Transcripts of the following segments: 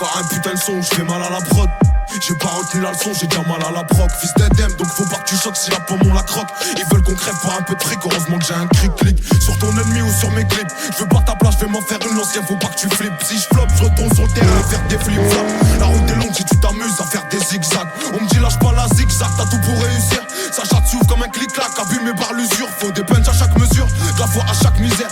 encore un putain de son, je fais mal à la prod. J'ai pas retenu la leçon, j'ai déjà mal à la proc. Fils d'Edem, donc faut pas que tu choques si la pomme on la croque. Ils veulent qu'on crève pour un peu de fric, heureusement que j'ai un cric-clic sur ton ennemi ou sur mes clips. Je veux pas ta place, je vais m'en faire une ancienne, faut pas que tu flippes. Si je floppe, je retourne sur le terrain et faire des flip-flops. La route est longue si tu t'amuses à faire des zigzags. On me dit lâche pas la zigzag, t'as tout pour réussir. Ça chatte s'ouvre comme un clic-clac, abîmé par l'usure. Faut des punches à chaque mesure, de la foi à chaque misère.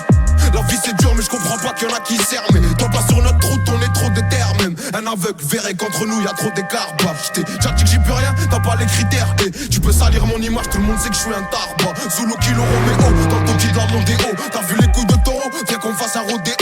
La vie c'est dur mais je comprends pas qu'il y en a qui servent. Mais toi pas sur notre route, on est trop déter même. Un aveugle verrait qu'entre nous y a trop d'écart. Bah j't'ai déjà dit que j'y peux rien, t'as pas les critères. Et tu peux salir mon image, tout le monde sait que je suis un tarba. Zulu Kilo Romeo, dans le toki de la Mondéo. T'as vu les coups de taureau, viens qu'on fasse un rodéo.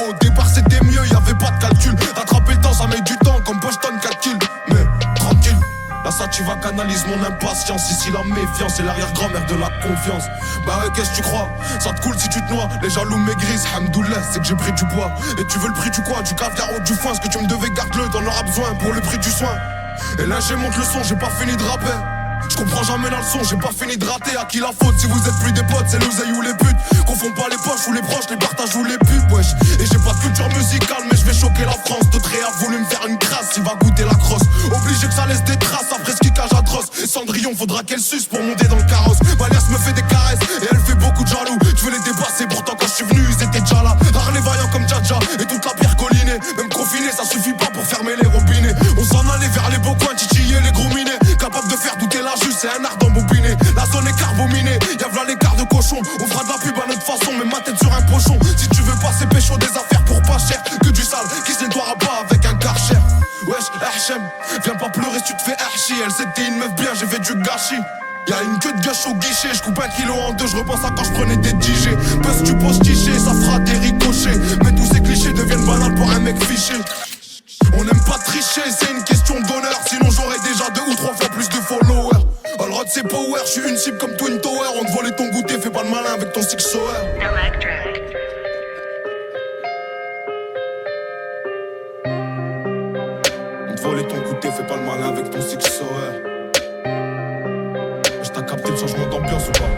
Au départ c'était mieux, y'avait pas de calcul. Rattraper le temps ça met du temps comme Boston 4 kills. Mais tranquille, là ça tu vas canalise mon impatience. Ici la méfiance et l'arrière-grand-mère de la confiance. Bah ouais qu'est-ce que tu crois, ça te coule si tu te noies. Les jaloux maigrissent, hamdoullah c'est que j'ai pris du poids. Et tu veux le prix du quoi, du caviar ou du foin. Ce que tu me devais garde-le, t'en auras besoin pour le prix du soin. Et là j'ai monte le son, j'ai pas fini de rapper. Je comprends jamais la leçon, j'ai pas fini de rater. À qui la faute si vous êtes plus des potes, c'est l'oseille ou les putes. Confonds pas les poches ou les proches, les partages ou les pubs, wesh. Et j'ai pas de culture musicale mais je vais choquer la France. D'autres a voulu me faire une crasse, il va goûter la crosse. Obligé que ça laisse des traces après ce qui cage atroce. Cendrillon faudra qu'elle suce pour monter dans le carrosse. Valias me fait des caresses et elle fait beaucoup de jaloux. Je veux les dépasser pourtant quand je suis venu ils étaient déjà là. Rare les vaillants comme Djadja et toute la pierre collinée. Même confiné ça suffit pas pour fermer les robinets. On s'en allait vers les beaux coins, titiller les gros minés. Capable de faire douter la juge, c'est un art d'embobiner. La zone est carbominée, y'a v'là l'écart de cochon. On fera de la pub à notre façon, mais ma tête sur un pochon. Si tu veux passer pécho des affaires pour pas cher, que du sale qui se nettoiera pas avec un karcher. Wesh, Hachem, viens pas pleurer si tu te fais archi. Elle c'était une meuf bien, j'ai fait du gâchis. Y'a une queue de gâche au guichet, je coupe 1 kilo en deux, je repense à quand je prenais des DJ. Buzz tu poses tiché, ça fera des ricochets. Mais tous ces clichés deviennent banals pour un mec fiché. On n'aime pas tricher, c'est une question d'honneur. Sinon j'aurais déjà 2 ou 3 fois plus de followers. Allroad c'est power, je suis une cible comme Twin Tower. On te volait ton goûter, fais pas le malin avec ton six sour. On te volait ton goûter, fais pas le malin avec ton six sour. T'as capté le changement d'ambiance ou pas?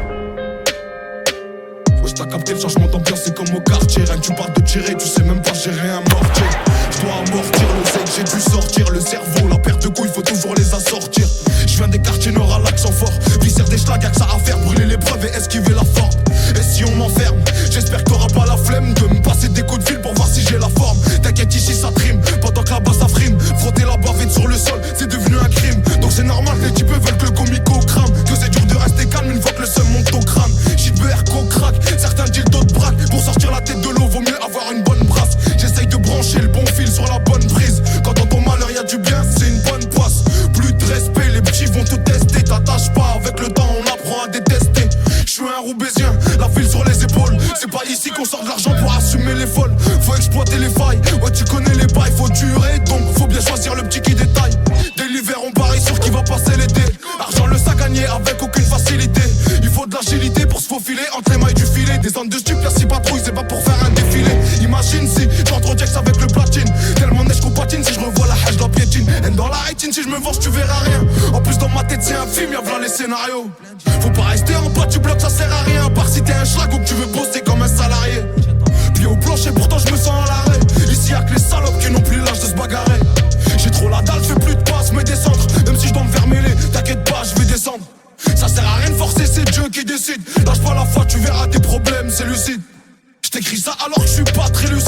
Wesh t'as capté le changement d'ambiance, c'est comme au quartier. Rien que tu parles de tirer, tu sais même pas gérer un mortier. Je dois amortir le sec, j'ai dû sortir le cerveau. La paire de couilles, faut toujours les assortir. Je viens des quartiers nord à l'accent fort. Viscère des schlags, y'a que ça à faire. Brûler l'épreuve et esquiver la forte. Et si on m'enferme, j'espère que t'auras pas la flemme de me passer des coups de fil pour voir si j'ai la forme. T'inquiète ici ça trime, pendant que là-bas ça frime. Frotter la bavette sur le sol, c'est devenu un crime. Donc c'est normal que les types veulent que le comico crame. Que c'est dur de rester calme une fois que le seum monte au crâne. Shit BR crack, certains disent d'autres braques. Pour sortir la tête de l'eau, vaut mieux avoir une bonne brasse. J'essaye de brancher le bon fil sur la bonne prise. Quand dans ton malheur y'a du bien, c'est une bonne poisse. Plus de respect, les petits vont te tester. T'attaches pas, avec le temps on apprend à détester. Je suis un Roubaisien, la ville sur les épaules. C'est pas ici qu'on sort de l'argent pour assumer les folles. Faut exploiter les failles, ouais tu connais les bails. Faut durer, donc faut bien choisir le petit qui détaille. Dès l'hiver on parie sur qui va passer l'été. Argent le sac gagné avec aucune facilité. Il faut de l'agilité pour se faufiler entre les mailles du filet. Des zones de stup, y'a 6 patrouilles, c'est pas pour faire un défilé. Imagine si j'entre au Jax avec le platine. Tellement neige qu'on patine, si je revois la hache, la piétine. Et dans la haïtine, si je me venge, tu verras rien. En plus dans ma tête c'est un film, y'a v'là les scénarios. Faut pas rester en bas du bloc, ça sert à rien. À part si t'es un schlag ou que tu veux bosser comme un salarié. Pied au plancher, pourtant je me sens à l'arrêt. Ici y'a que les salopes qui n'ont plus l'âge de se bagarrer. J'ai trop la dalle, j'fais plus de passes, mais des centres. Même si je dois me faire mêler, t'inquiète pas, je vais descendre. Ça sert à rien de forcer, c'est Dieu qui décide. Lâche pas la foi, tu verras tes problèmes, c'est lucide. J't'écris ça alors que je suis pas très lucide.